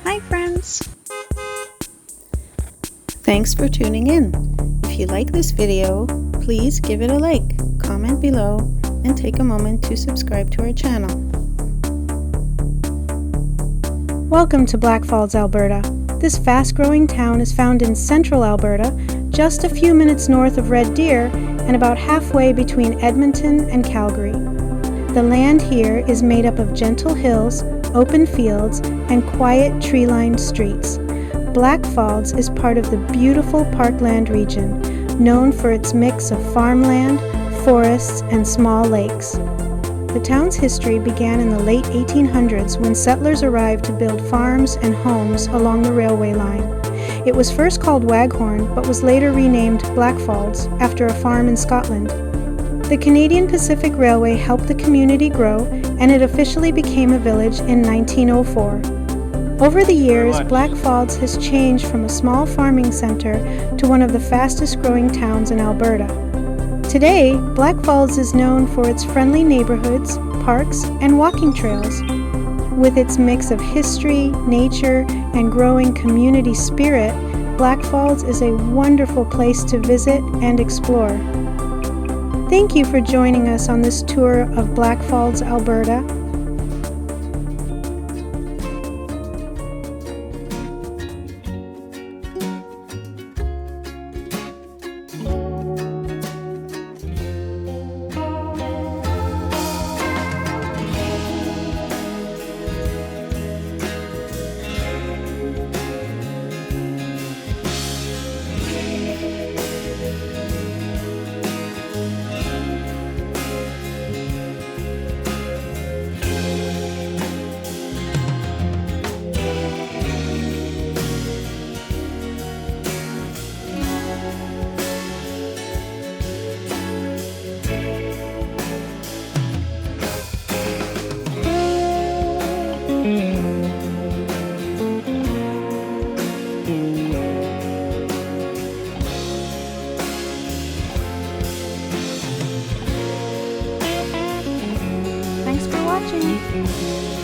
Hi friends! Thanks for tuning in. If you like this video, please give it a like, comment below, and take a moment to subscribe to our channel. Welcome to Blackfalds, Alberta. This fast-growing town is found in Central Alberta, just a few minutes north of Red Deer and about halfway between Edmonton and Calgary. The land here is made up of gentle hills, open fields, and quiet tree-lined streets. Blackfalds is part of the beautiful parkland region, known for its mix of farmland, forests, and small lakes. The town's history began in the late 1800s when settlers arrived to build farms and homes along the railway line. It was first called Waghorn, but was later renamed Blackfalds after a farm in Scotland. The Canadian Pacific Railway helped the community grow, and it officially became a village in 1904. Over the years, Blackfalds has changed from a small farming center to one of the fastest growing towns in Alberta. Today, Blackfalds is known for its friendly neighborhoods, parks, and walking trails. With its mix of history, nature, and growing community spirit, Blackfalds is a wonderful place to visit and explore. Thank you for joining us on this tour of Blackfalds, Alberta. Thanks for watching.